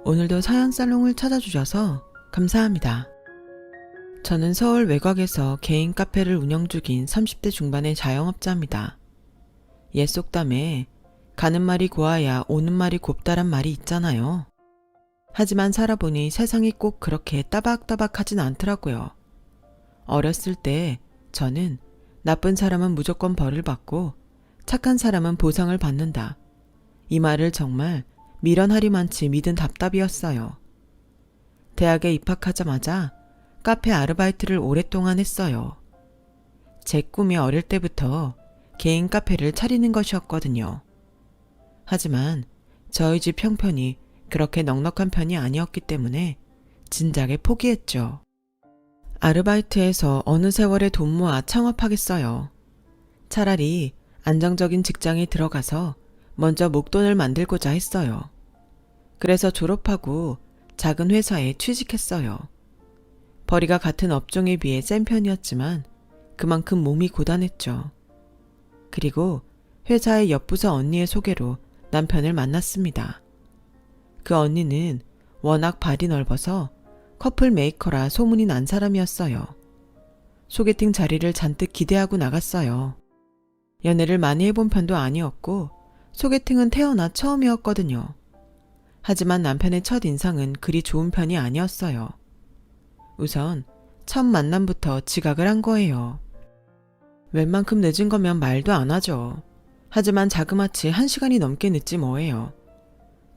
오늘도 사연살롱을 찾아주셔서 감사합니다. 저는 서울 외곽에서 개인 카페를 운영 중인 30대 중반의 자영업자입니다. 옛 속담에 가는 말이 고와야 오는 말이 곱다란 말이 있잖아요. 하지만 살아보니 세상이 꼭 그렇게 따박따박하진 않더라고요. 어렸을 때 저는 나쁜 사람은 무조건 벌을 받고 착한 사람은 보상을 받는다. 이 말을 정말 미련하리만치 믿은 답답이었어요. 대학에 입학하자마자 카페 아르바이트를 오랫동안 했어요. 제 꿈이 어릴 때부터 개인 카페를 차리는 것이었거든요. 하지만 저희 집 형편이 그렇게 넉넉한 편이 아니었기 때문에 진작에 포기했죠. 아르바이트에서 어느 세월에 돈 모아 창업하겠어요. 차라리 안정적인 직장에 들어가서 먼저 목돈을 만들고자 했어요. 그래서 졸업하고 작은 회사에 취직했어요. 벌이가 같은 업종에 비해 센 편이었지만 그만큼 몸이 고단했죠. 그리고 회사의 옆부서 언니의 소개로 남편을 만났습니다. 그 언니는 워낙 발이 넓어서 커플 메이커라 소문이 난 사람이었어요. 소개팅 자리를 잔뜩 기대하고 나갔어요. 연애를 많이 해본 편도 아니었고 소개팅은 태어나 처음이었거든요. 하지만 남편의 첫 인상은 그리 좋은 편이 아니었어요. 우선 첫 만남부터 지각을 한 거예요. 웬만큼 늦은 거면 말도 안 하죠. 하지만 자그마치 1시간이 넘게 늦지 뭐예요.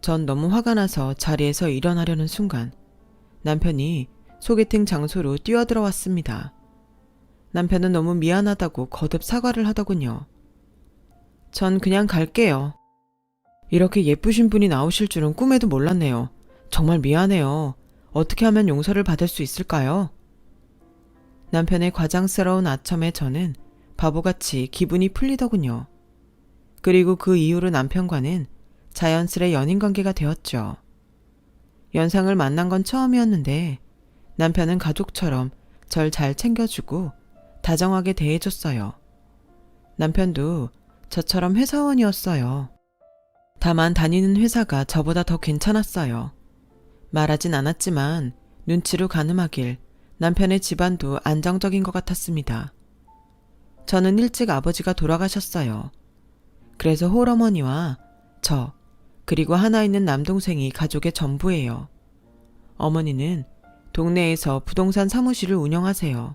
전 너무 화가 나서 자리에서 일어나려는 순간 남편이 소개팅 장소로 뛰어들어왔습니다. 남편은 너무 미안하다고 거듭 사과를 하더군요. 전 그냥 갈게요. 이렇게 예쁘신 분이 나오실 줄은 꿈에도 몰랐네요. 정말 미안해요. 어떻게 하면 용서를 받을 수 있을까요? 남편의 과장스러운 아첨에 저는 바보같이 기분이 풀리더군요. 그리고 그 이후로 남편과는 자연스레 연인관계가 되었죠. 연상을 만난 건 처음이었는데 남편은 가족처럼 절 잘 챙겨주고 다정하게 대해줬어요. 남편도 저처럼 회사원이었어요. 다만 다니는 회사가 저보다 더 괜찮았어요. 말하진 않았지만 눈치로 가늠하길 남편의 집안도 안정적인 것 같았습니다. 저는 일찍 아버지가 돌아가셨어요. 그래서 홀어머니와 저, 그리고 하나 있는 남동생이 가족의 전부예요. 어머니는 동네에서 부동산 사무실을 운영하세요.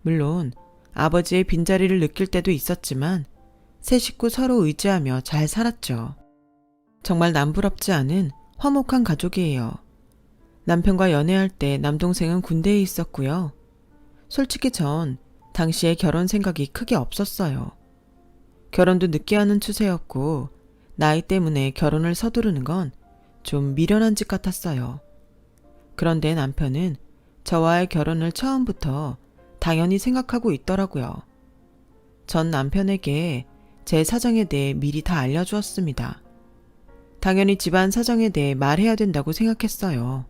물론 아버지의 빈자리를 느낄 때도 있었지만 세 식구 서로 의지하며 잘 살았죠. 정말 남부럽지 않은 화목한 가족이에요. 남편과 연애할 때 남동생은 군대에 있었고요. 솔직히 전 당시에 결혼 생각이 크게 없었어요. 결혼도 늦게 하는 추세였고 나이 때문에 결혼을 서두르는 건 좀 미련한 짓 같았어요. 그런데 남편은 저와의 결혼을 처음부터 당연히 생각하고 있더라고요. 전 남편에게 제 사정에 대해 미리 다 알려주었습니다. 당연히 집안 사정에 대해 말해야 된다고 생각했어요.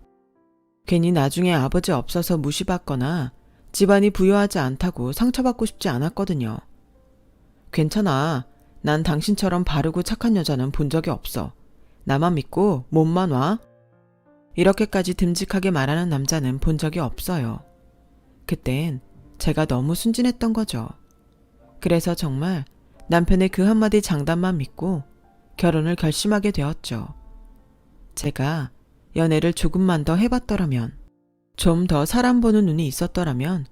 괜히 나중에 아버지 없어서 무시받거나 집안이 부유하지 않다고 상처받고 싶지 않았거든요. 괜찮아. 난 당신처럼 바르고 착한 여자는 본 적이 없어. 나만 믿고 몸만 와. 이렇게까지 듬직하게 말하는 남자는 본 적이 없어요. 그땐 제가 너무 순진했던 거죠. 그래서 정말 남편의 그 한마디 장담만 믿고 결혼을 결심하게 되었죠. 제가 연애를 조금만 더 해봤더라면, 좀 더 사람 보는 눈이 있었더라면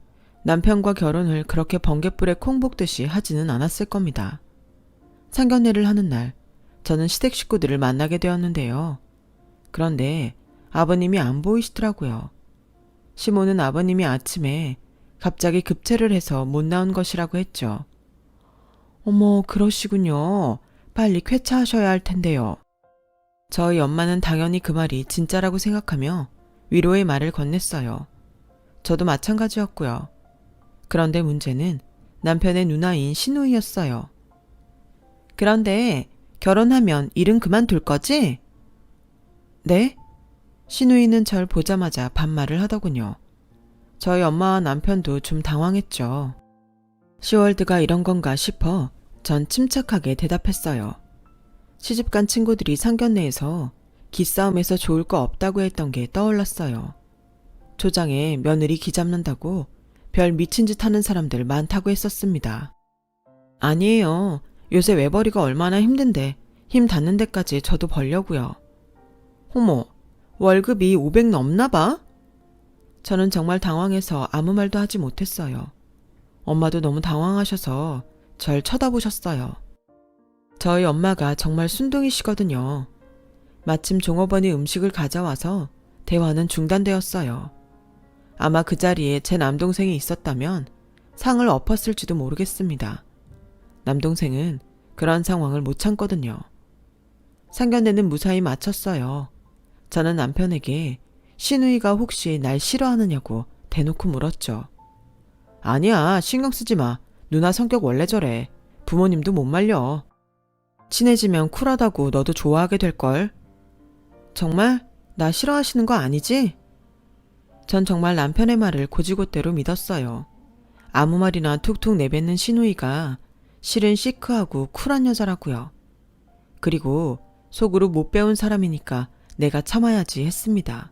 남편과 결혼을 그렇게 번갯불에 콩 볶듯이 하지는 않았을 겁니다. 상견례를 하는 날 저는 시댁 식구들을 만나게 되었는데요. 그런데 아버님이 안 보이시더라고요. 시모는 아버님이 아침에 갑자기 급체를 해서 못 나온 것이라고 했죠. 어머, 그러시군요. 빨리 쾌차하셔야 할 텐데요. 저희 엄마는 당연히 그 말이 진짜라고 생각하며 위로의 말을 건넸어요. 저도 마찬가지였고요. 그런데 문제는 남편의 누나인 시누이였어요. 그런데 결혼하면 일은 그만둘 거지? 네? 시누이는 절 보자마자 반말을 하더군요. 저희 엄마와 남편도 좀 당황했죠. 시월드가 이런 건가 싶어 전 침착하게 대답했어요. 시집간 친구들이 상견례에서 기싸움에서 좋을 거 없다고 했던 게 떠올랐어요. 초장에 며느리 기 잡는다고 별 미친 짓 하는 사람들 많다고 했었습니다. 아니에요. 요새 외벌이가 얼마나 힘든데 힘 닿는 데까지 저도 벌려고요. 어머, 월급이 500 넘나 봐? 저는 정말 당황해서 아무 말도 하지 못했어요. 엄마도 너무 당황하셔서 절 쳐다보셨어요. 저희 엄마가 정말 순둥이시거든요. 마침 종업원이 음식을 가져와서 대화는 중단되었어요. 아마 그 자리에 제 남동생이 있었다면 상을 엎었을지도 모르겠습니다. 남동생은 그런 상황을 못 참거든요. 상견례는 무사히 마쳤어요. 저는 남편에게 시누이가 혹시 날 싫어하느냐고 대놓고 물었죠. 아니야, 신경 쓰지 마. 누나 성격 원래 저래. 부모님도 못 말려. 친해지면 쿨하다고 너도 좋아하게 될걸. 정말? 나 싫어하시는 거 아니지? 전 정말 남편의 말을 고지고대로 믿었어요. 아무 말이나 툭툭 내뱉는 시누이가 실은 시크하고 쿨한 여자라고요. 그리고 속으로 못 배운 사람이니까 내가 참아야지 했습니다.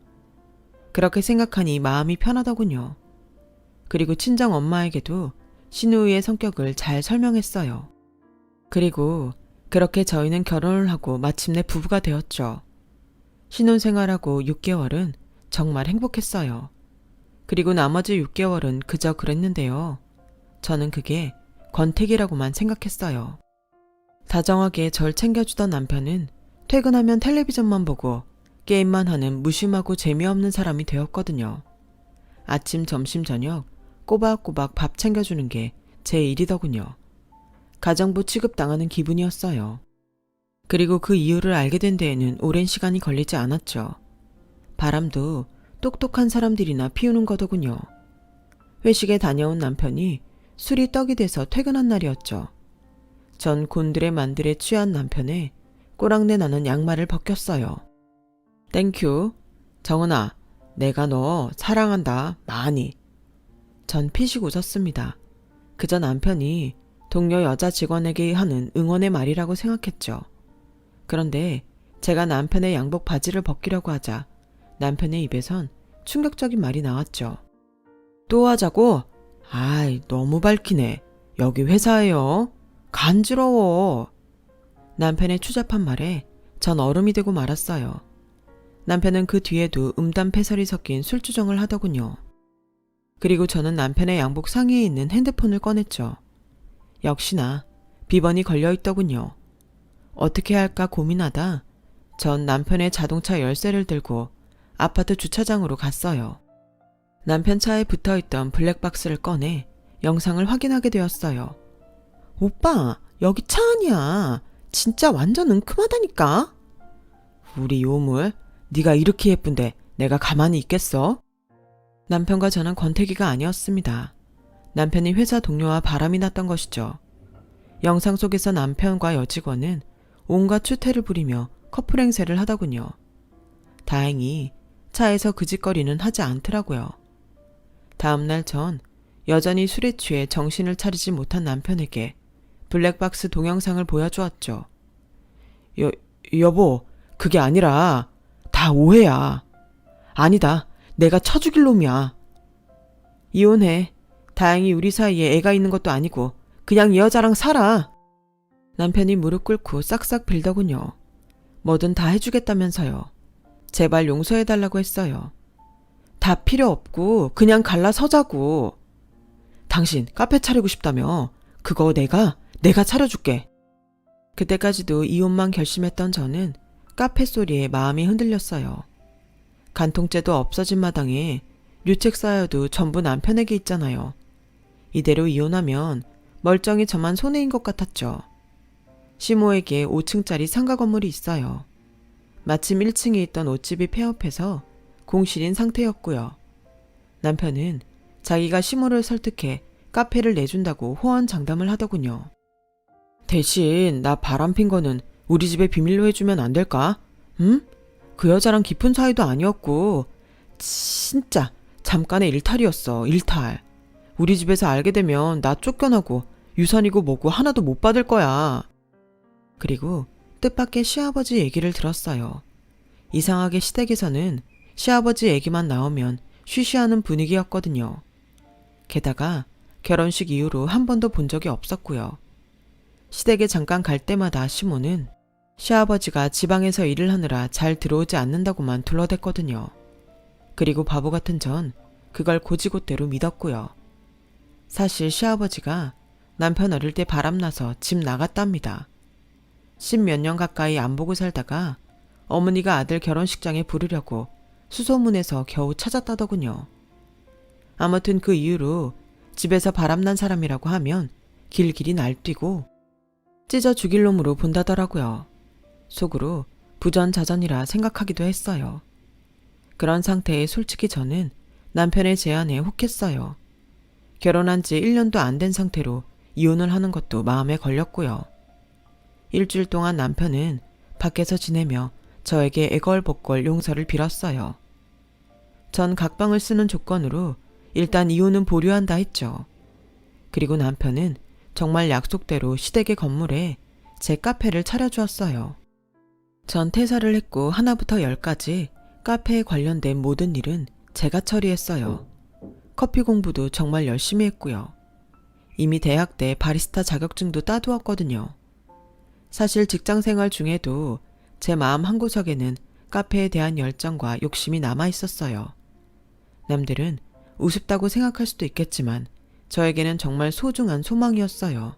그렇게 생각하니 마음이 편하더군요. 그리고 친정 엄마에게도 시누이의 성격을 잘 설명했어요. 그리고 그렇게 저희는 결혼을 하고 마침내 부부가 되었죠. 신혼생활하고 6개월은 정말 행복했어요. 그리고 나머지 6개월은 그저 그랬는데요. 저는 그게 권태기라고만 생각했어요. 다정하게 절 챙겨주던 남편은 퇴근하면 텔레비전만 보고 게임만 하는 무심하고 재미없는 사람이 되었거든요. 아침, 점심, 저녁 꼬박꼬박 밥 챙겨주는 게 제 일이더군요. 가정부 취급당하는 기분이었어요. 그리고 그 이유를 알게 된 데에는 오랜 시간이 걸리지 않았죠. 바람도 똑똑한 사람들이나 피우는 거더군요. 회식에 다녀온 남편이 술이 떡이 돼서 퇴근한 날이었죠. 전 곤드레 만드레 취한 남편의 꼬랑내 나는 양말을 벗겼어요. 땡큐. 정은아, 내가 너 사랑한다. 많이. 전 피식 웃었습니다. 그저 남편이 동료 여자 직원에게 하는 응원의 말이라고 생각했죠. 그런데 제가 남편의 양복 바지를 벗기려고 하자 남편의 입에선 충격적인 말이 나왔죠. 또 하자고? 아이, 너무 밝히네. 여기 회사예요. 간지러워. 남편의 추잡한 말에 전 얼음이 되고 말았어요. 남편은 그 뒤에도 음담패설이 섞인 술주정을 하더군요. 그리고 저는 남편의 양복 상의에 있는 핸드폰을 꺼냈죠. 역시나 비번이 걸려있더군요. 어떻게 할까 고민하다 전 남편의 자동차 열쇠를 들고 아파트 주차장으로 갔어요. 남편 차에 붙어있던 블랙박스를 꺼내 영상을 확인하게 되었어요. 오빠, 여기 차 아니야. 진짜 완전 은큼하다니까. 우리 요물, 네가 이렇게 예쁜데 내가 가만히 있겠어? 남편과 저는 권태기가 아니었습니다. 남편이 회사 동료와 바람이 났던 것이죠. 영상 속에서 남편과 여직원은 온갖 추태를 부리며 커플 행세를 하더군요. 다행히 차에서 그 짓거리는 하지 않더라고요. 다음날 전 여전히 술에 취해 정신을 차리지 못한 남편에게 블랙박스 동영상을 보여주었죠. 여보, 그게 아니라 다 오해야. 아니다, 내가 쳐 죽일 놈이야. 이혼해. 다행히 우리 사이에 애가 있는 것도 아니고 그냥 이 여자랑 살아. 남편이 무릎 꿇고 싹싹 빌더군요. 뭐든 다 해주겠다면서요. 제발 용서해달라고 했어요. 다 필요 없고 그냥 갈라서자고. 당신 카페 차리고 싶다며. 그거 내가 차려줄게. 그때까지도 이혼만 결심했던 저는 카페 소리에 마음이 흔들렸어요. 간통죄도 없어진 마당에 류책 쌓여도 전부 남편에게 있잖아요. 이대로 이혼하면 멀쩡히 저만 손해인 것 같았죠. 시모에게 5층짜리 상가 건물이 있어요. 마침 1층에 있던 옷집이 폐업해서 공실인 상태였고요. 남편은 자기가 시모를 설득해 카페를 내준다고 호언장담을 하더군요. 대신 나 바람핀 거는 우리 집에 비밀로 해주면 안 될까? 응? 그 여자랑 깊은 사이도 아니었고 진짜 잠깐의 일탈이었어. 일탈. 우리 집에서 알게 되면 나 쫓겨나고 유산이고 뭐고 하나도 못 받을 거야. 그리고 뜻밖의 시아버지 얘기를 들었어요. 이상하게 시댁에서는 시아버지 얘기만 나오면 쉬쉬하는 분위기였거든요. 게다가 결혼식 이후로 한 번도 본 적이 없었고요. 시댁에 잠깐 갈 때마다 시모는 시아버지가 지방에서 일을 하느라 잘 들어오지 않는다고만 둘러댔거든요. 그리고 바보 같은 전 그걸 고지고대로 믿었고요. 사실 시아버지가 남편 어릴 때 바람나서 집 나갔답니다. 10몇 년 가까이 안 보고 살다가 어머니가 아들 결혼식장에 부르려고 수소문해서 겨우 찾았다더군요. 아무튼 그 이후로 집에서 바람난 사람이라고 하면 길길이 날뛰고 찢어 죽일 놈으로 본다더라고요. 속으로 부전자전이라 생각하기도 했어요. 그런 상태에 솔직히 저는 남편의 제안에 혹했어요. 결혼한 지 1년도 안 된 상태로 이혼을 하는 것도 마음에 걸렸고요. 일주일 동안 남편은 밖에서 지내며 저에게 애걸복걸 용서를 빌었어요. 전 각방을 쓰는 조건으로 일단 이혼은 보류한다 했죠. 그리고 남편은 정말 약속대로 시댁의 건물에 제 카페를 차려주었어요. 전 퇴사를 했고 하나부터 열까지 카페에 관련된 모든 일은 제가 처리했어요. 커피 공부도 정말 열심히 했고요. 이미 대학 때 바리스타 자격증도 따두었거든요. 사실 직장생활 중에도 제 마음 한구석에는 카페에 대한 열정과 욕심이 남아 있었어요. 남들은 우습다고 생각할 수도 있겠지만 저에게는 정말 소중한 소망이었어요.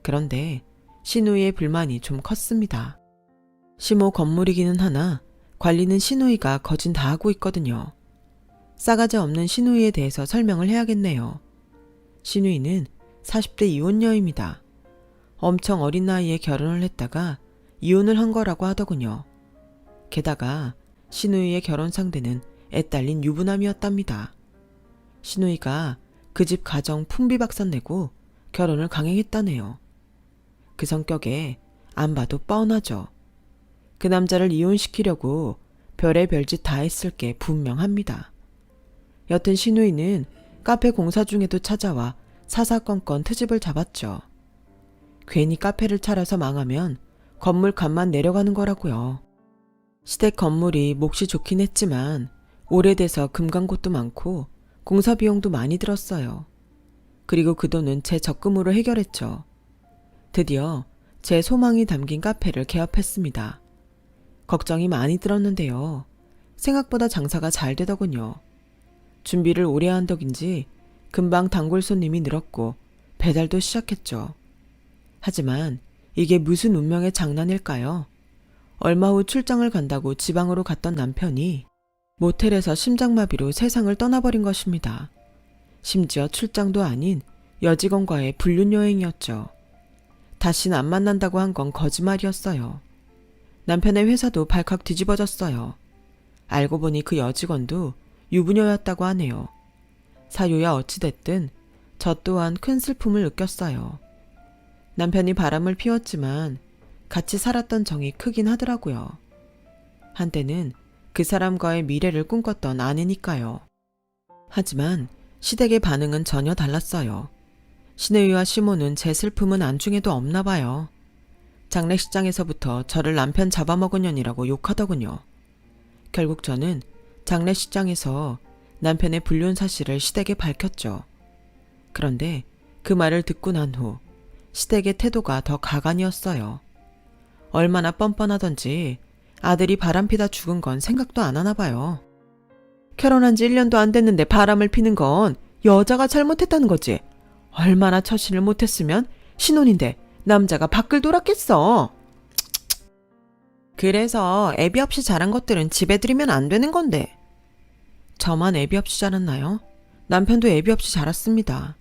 그런데 시누이의 불만이 좀 컸습니다. 시모 건물이기는 하나 관리는 시누이가 거진 다 하고 있거든요. 싸가지 없는 시누이에 대해서 설명을 해야겠네요. 시누이는 40대 이혼녀입니다. 엄청 어린 나이에 결혼을 했다가 이혼을 한 거라고 하더군요. 게다가 시누이의 결혼 상대는 애딸린 유부남이었답니다. 시누이가 그 집 가정 풍비박산 내고 결혼을 강행했다네요. 그 성격에 안 봐도 뻔하죠. 그 남자를 이혼시키려고 별의 별짓 다 했을 게 분명합니다. 여튼 시누이는 카페 공사 중에도 찾아와 사사건건 트집을 잡았죠. 괜히 카페를 차려서 망하면 건물 값만 내려가는 거라고요. 시댁 건물이 몫이 좋긴 했지만 오래돼서 금광곳도 많고 공사 비용도 많이 들었어요. 그리고 그 돈은 제 적금으로 해결했죠. 드디어 제 소망이 담긴 카페를 개업했습니다. 걱정이 많이 들었는데요. 생각보다 장사가 잘 되더군요. 준비를 오래 한 덕인지 금방 단골 손님이 늘었고 배달도 시작했죠. 하지만 이게 무슨 운명의 장난일까요? 얼마 후 출장을 간다고 지방으로 갔던 남편이 모텔에서 심장마비로 세상을 떠나버린 것입니다. 심지어 출장도 아닌 여직원과의 불륜 여행이었죠. 다신 안 만난다고 한 건 거짓말이었어요. 남편의 회사도 발칵 뒤집어졌어요. 알고 보니 그 여직원도 유부녀였다고 하네요. 사유야 어찌됐든 저 또한 큰 슬픔을 느꼈어요. 남편이 바람을 피웠지만 같이 살았던 정이 크긴 하더라고요. 한때는 그 사람과의 미래를 꿈꿨던 아내니까요. 하지만 시댁의 반응은 전혀 달랐어요. 시누이와 시모는 제 슬픔은 안중에도 없나 봐요. 장례식장에서부터 저를 남편 잡아먹은 년이라고 욕하더군요. 결국 저는 장례식장에서 남편의 불륜 사실을 시댁에 밝혔죠. 그런데 그 말을 듣고 난 후 시댁의 태도가 더 가관이었어요. 얼마나 뻔뻔하던지 아들이 바람피다 죽은 건 생각도 안 하나 봐요. 결혼한 지 1년도 안 됐는데 바람을 피는 건 여자가 잘못했다는 거지. 얼마나 처신을 못했으면 신혼인데 남자가 밖을 돌았겠어. 그래서 애비 없이 자란 것들은 집에 들이면 안 되는 건데. 저만 애비 없이 자랐나요? 남편도 애비 없이 자랐습니다.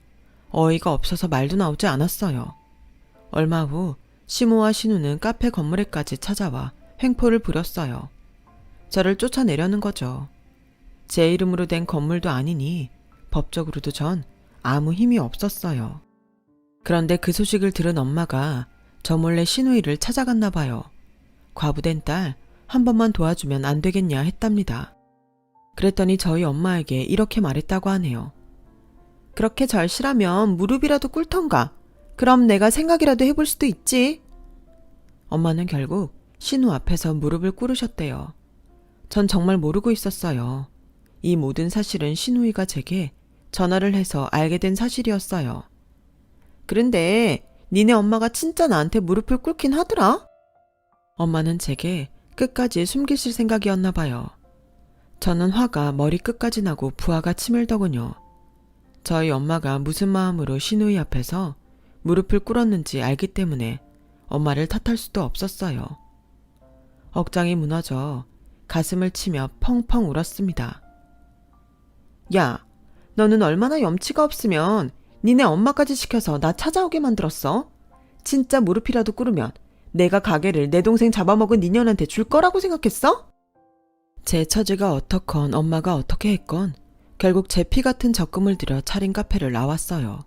어이가 없어서 말도 나오지 않았어요. 얼마 후 시모와 신우는 카페 건물에까지 찾아와 횡포를 부렸어요. 저를 쫓아내려는 거죠. 제 이름으로 된 건물도 아니니 법적으로도 전 아무 힘이 없었어요. 그런데 그 소식을 들은 엄마가 저 몰래 시누이를 찾아갔나 봐요. 과부된 딸 한 번만 도와주면 안 되겠냐 했답니다. 그랬더니 저희 엄마에게 이렇게 말했다고 하네요. 그렇게 절실하면 무릎이라도 꿇던가. 그럼 내가 생각이라도 해볼 수도 있지. 엄마는 결국 신우 앞에서 무릎을 꿇으셨대요. 전 정말 모르고 있었어요. 이 모든 사실은 신우이가 제게 전화를 해서 알게 된 사실이었어요. 그런데 니네 엄마가 진짜 나한테 무릎을 꿇긴 하더라? 엄마는 제게 끝까지 숨기실 생각이었나 봐요. 저는 화가 머리 끝까지 나고 부하가 치밀더군요. 저희 엄마가 무슨 마음으로 신우이 앞에서 무릎을 꿇었는지 알기 때문에 엄마를 탓할 수도 없었어요. 억장이 무너져 가슴을 치며 펑펑 울었습니다. 야, 너는 얼마나 염치가 없으면 니네 엄마까지 시켜서 나 찾아오게 만들었어? 진짜 무릎이라도 꿇으면 내가 가게를 내 동생 잡아먹은 니년한테 줄 거라고 생각했어? 제 처지가 어떻건 엄마가 어떻게 했건 결국 제 피 같은 적금을 들여 차린 카페를 나왔어요.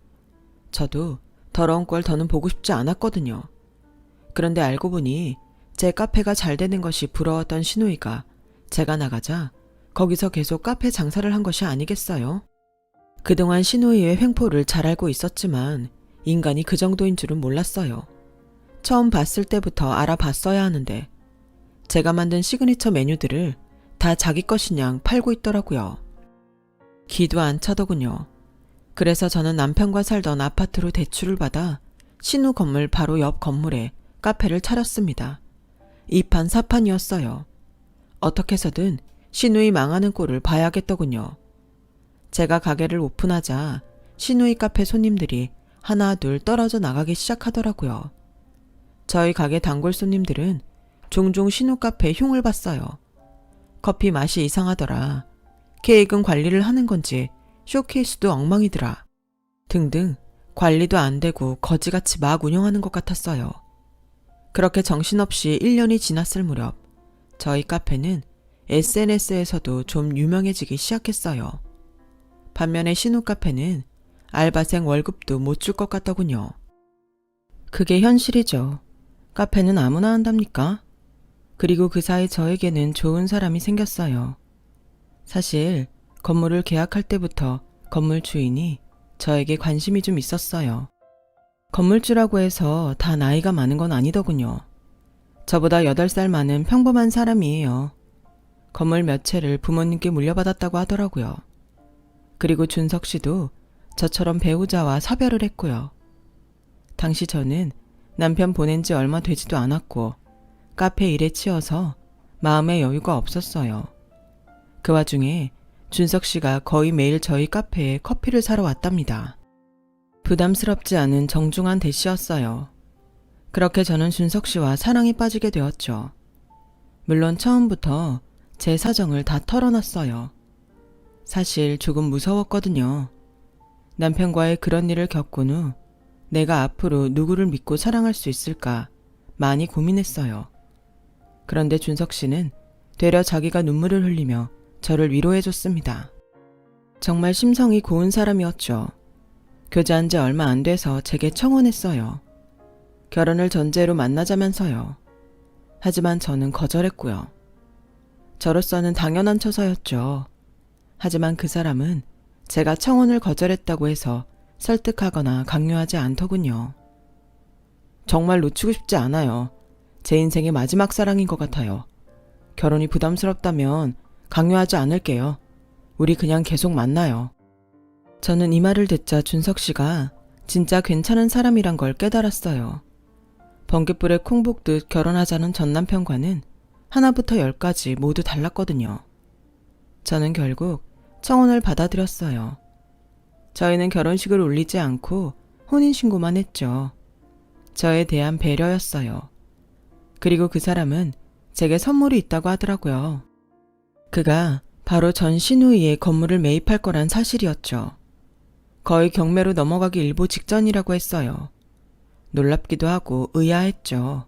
저도 더러운 꼴 더는 보고 싶지 않았거든요. 그런데 알고 보니 제 카페가 잘 되는 것이 부러웠던 신우이가 제가 나가자 거기서 계속 카페 장사를 한 것이 아니겠어요? 그동안 신우이의 횡포를 잘 알고 있었지만 인간이 그 정도인 줄은 몰랐어요. 처음 봤을 때부터 알아봤어야 하는데 제가 만든 시그니처 메뉴들을 다 자기 것이냥 팔고 있더라고요. 기도 안 차더군요. 그래서 저는 남편과 살던 아파트로 대출을 받아 신우 건물 바로 옆 건물에 카페를 차렸습니다. 2판 4판이었어요. 어떻게 해서든 신우이 망하는 꼴을 봐야겠더군요. 제가 가게를 오픈하자 신우이 카페 손님들이 하나 둘 떨어져 나가기 시작하더라고요. 저희 가게 단골 손님들은 종종 신우 카페에 흉을 봤어요. 커피 맛이 이상하더라. 케이크는 관리를 하는 건지 쇼케이스도 엉망이더라. 등등 관리도 안 되고 거지같이 막 운영하는 것 같았어요. 그렇게 정신없이 1년이 지났을 무렵 저희 카페는 SNS에서도 좀 유명해지기 시작했어요. 반면에 신우 카페는 알바생 월급도 못 줄 것 같더군요. 그게 현실이죠. 카페는 아무나 한답니까? 그리고 그 사이 저에게는 좋은 사람이 생겼어요. 사실 건물을 계약할 때부터 건물 주인이 저에게 관심이 좀 있었어요. 건물주라고 해서 다 나이가 많은 건 아니더군요. 저보다 8살 많은 평범한 사람이에요. 건물 몇 채를 부모님께 물려받았다고 하더라고요. 그리고 준석 씨도 저처럼 배우자와 사별을 했고요. 당시 저는 남편 보낸 지 얼마 되지도 않았고 카페 일에 치여서 마음의 여유가 없었어요. 그 와중에 준석 씨가 거의 매일 저희 카페에 커피를 사러 왔답니다. 부담스럽지 않은 정중한 대시였어요. 그렇게 저는 준석 씨와 사랑에 빠지게 되었죠. 물론 처음부터 제 사정을 다 털어놨어요. 사실 조금 무서웠거든요. 남편과의 그런 일을 겪은 후 내가 앞으로 누구를 믿고 사랑할 수 있을까 많이 고민했어요. 그런데 준석 씨는 되려 자기가 눈물을 흘리며 저를 위로해줬습니다. 정말 심성이 고운 사람이었죠. 교제한 지 얼마 안 돼서 제게 청혼했어요. 결혼을 전제로 만나자면서요. 하지만 저는 거절했고요. 저로서는 당연한 처사였죠. 하지만 그 사람은 제가 청혼을 거절했다고 해서 설득하거나 강요하지 않더군요. 정말 놓치고 싶지 않아요. 제 인생의 마지막 사랑인 것 같아요. 결혼이 부담스럽다면 강요하지 않을게요. 우리 그냥 계속 만나요. 저는 이 말을 듣자 준석 씨가 진짜 괜찮은 사람이란 걸 깨달았어요. 번갯불에 콩 볶듯 결혼하자는 전 남편과는 하나부터 10까지 모두 달랐거든요. 저는 결국 청혼을 받아들였어요. 저희는 결혼식을 올리지 않고 혼인신고만 했죠. 저에 대한 배려였어요. 그리고 그 사람은 제게 선물이 있다고 하더라고요. 그가 바로 전 신우이의 건물을 매입할 거란 사실이었죠. 거의 경매로 넘어가기 일보 직전이라고 했어요. 놀랍기도 하고 의아했죠.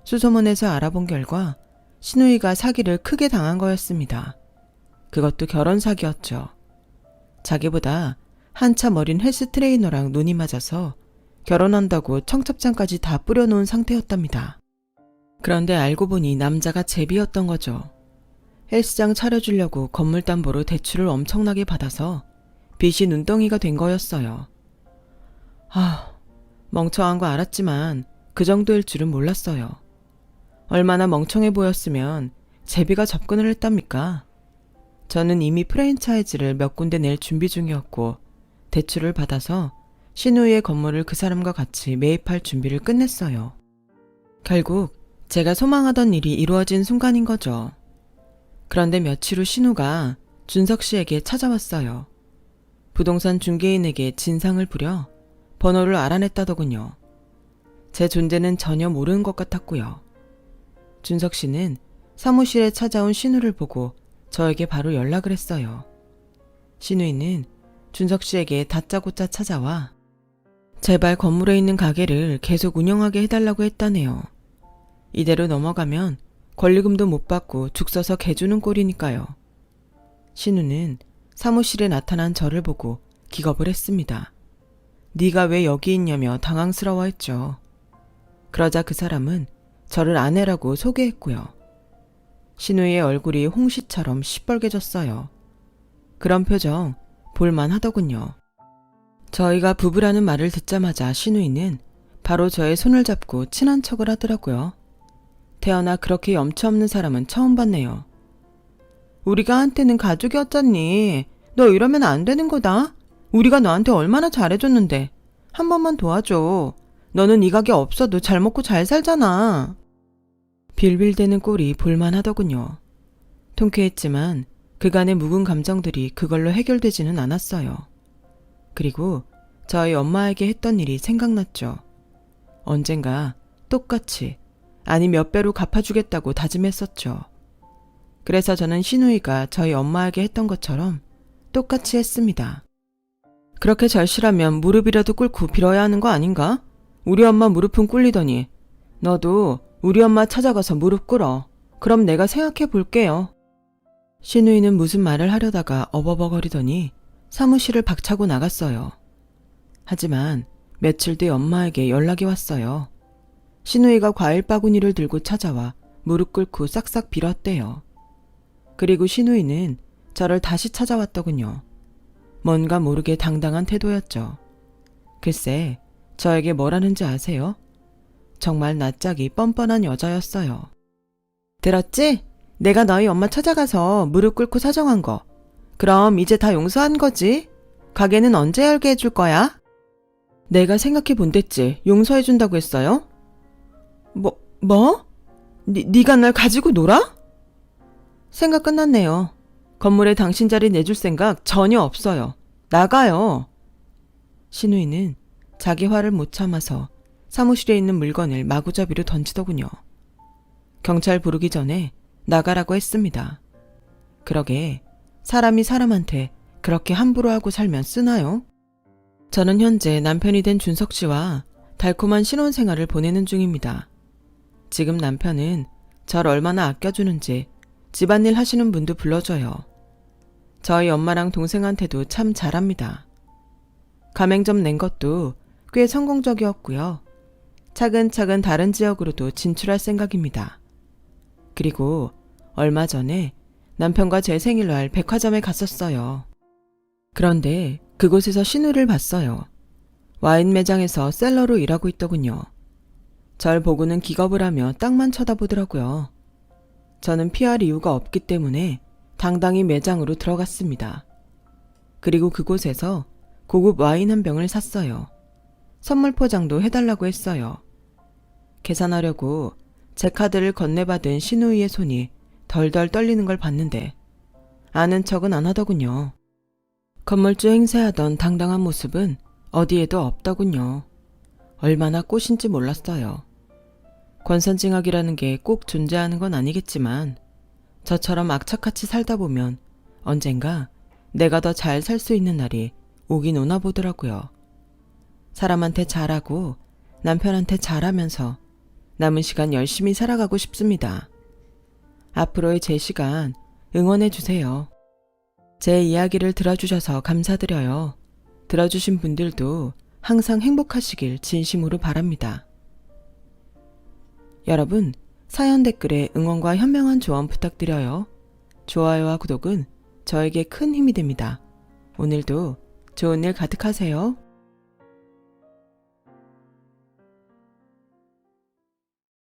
수소문에서 알아본 결과 신우이가 사기를 크게 당한 거였습니다. 그것도 결혼 사기였죠. 자기보다 한참 어린 헬스 트레이너랑 눈이 맞아서 결혼한다고 청첩장까지 다 뿌려놓은 상태였답니다. 그런데 알고 보니 남자가 제비였던 거죠. 헬스장 차려주려고 건물담보로 대출을 엄청나게 받아서 빚이 눈덩이가 된 거였어요. 멍청한 거 알았지만 그 정도일 줄은 몰랐어요. 얼마나 멍청해 보였으면 제비가 접근을 했답니까? 저는 이미 프랜차이즈를 몇 군데 낼 준비 중이었고 대출을 받아서 신우이의 건물을 그 사람과 같이 매입할 준비를 끝냈어요. 결국 제가 소망하던 일이 이루어진 순간인 거죠. 그런데 며칠 후 신우가 준석 씨에게 찾아왔어요. 부동산 중개인에게 진상을 부려 번호를 알아냈다더군요. 제 존재는 전혀 모르는 것 같았고요. 준석 씨는 사무실에 찾아온 신우를 보고 저에게 바로 연락을 했어요. 신우이는 준석 씨에게 다짜고짜 찾아와 제발 건물에 있는 가게를 계속 운영하게 해달라고 했다네요. 이대로 넘어가면 권리금도 못 받고 죽 서서 개주는 꼴이니까요. 신우는 사무실에 나타난 저를 보고 기겁을 했습니다. 네가 왜 여기 있냐며 당황스러워했죠. 그러자 그 사람은 저를 아내라고 소개했고요. 신우의 얼굴이 홍시처럼 시뻘개졌어요. 그런 표정 볼만하더군요. 저희가 부부라는 말을 듣자마자 신우이는 바로 저의 손을 잡고 친한 척을 하더라고요. 태어나 그렇게 염치 없는 사람은 처음 봤네요. 우리가 한때는 가족이었잖니. 너 이러면 안 되는 거다. 우리가 너한테 얼마나 잘해줬는데. 한 번만 도와줘. 너는 이 가게 없어도 잘 먹고 잘 살잖아. 빌빌대는 꼴이 볼만하더군요. 통쾌했지만 그간의 묵은 감정들이 그걸로 해결되지는 않았어요. 그리고 저희 엄마에게 했던 일이 생각났죠. 언젠가 똑같이 아니 몇 배로 갚아주겠다고 다짐했었죠. 그래서 저는 신우이가 저희 엄마에게 했던 것처럼 똑같이 했습니다. 그렇게 절실하면 무릎이라도 꿇고 빌어야 하는 거 아닌가? 우리 엄마 무릎은 꿇리더니 너도 우리 엄마 찾아가서 무릎 꿇어. 그럼 내가 생각해 볼게요. 신우이는 무슨 말을 하려다가 어버버거리더니 사무실을 박차고 나갔어요. 하지만 며칠 뒤 엄마에게 연락이 왔어요. 신우이가 과일 바구니를 들고 찾아와 무릎 꿇고 싹싹 빌었대요. 그리고 신우이는 저를 다시 찾아왔더군요. 뭔가 모르게 당당한 태도였죠. 글쎄, 저에게 뭐라는지 아세요? 정말 낯짝이 뻔뻔한 여자였어요. 들었지? 내가 너희 엄마 찾아가서 무릎 꿇고 사정한 거. 그럼 이제 다 용서한 거지? 가게는 언제 열게 해줄 거야? 내가 생각해 본댔지. 용서해준다고 했어요? 뭐? 네가 날 가지고 놀아? 생각 끝났네요. 건물에 당신 자리 내줄 생각 전혀 없어요. 나가요. 신우이는 자기 화를 못 참아서 사무실에 있는 물건을 마구잡이로 던지더군요. 경찰 부르기 전에 나가라고 했습니다. 그러게 사람이 사람한테 그렇게 함부로 하고 살면 쓰나요? 저는 현재 남편이 된 준석 씨와 달콤한 신혼생활을 보내는 중입니다. 지금 남편은 절 얼마나 아껴주는지 집안일 하시는 분도 불러줘요. 저희 엄마랑 동생한테도 참 잘합니다. 가맹점 낸 것도 꽤 성공적이었고요. 차근차근 다른 지역으로도 진출할 생각입니다. 그리고 얼마 전에 남편과 제 생일날 백화점에 갔었어요. 그런데 그곳에서 신우를 봤어요. 와인 매장에서 셀러로 일하고 있더군요. 절 보고는 기겁을 하며 땅만 쳐다보더라고요. 저는 피할 이유가 없기 때문에 당당히 매장으로 들어갔습니다. 그리고 그곳에서 고급 와인 한 병을 샀어요. 선물 포장도 해달라고 했어요. 계산하려고 제 카드를 건네받은 신우이의 손이 덜덜 떨리는 걸 봤는데 아는 척은 안 하더군요. 건물주 행세하던 당당한 모습은 어디에도 없더군요. 얼마나 꽃인지 몰랐어요. 권선징악이라는 게 꼭 존재하는 건 아니겠지만 저처럼 악착같이 살다 보면 언젠가 내가 더 잘 살 수 있는 날이 오긴 오나 보더라고요. 사람한테 잘하고 남편한테 잘하면서 남은 시간 열심히 살아가고 싶습니다. 앞으로의 제 시간 응원해 주세요. 제 이야기를 들어주셔서 감사드려요. 들어주신 분들도 항상 행복하시길 진심으로 바랍니다. 여러분, 사연 댓글에 응원과 현명한 조언 부탁드려요. 좋아요와 구독은 저에게 큰 힘이 됩니다. 오늘도 좋은 일 가득하세요.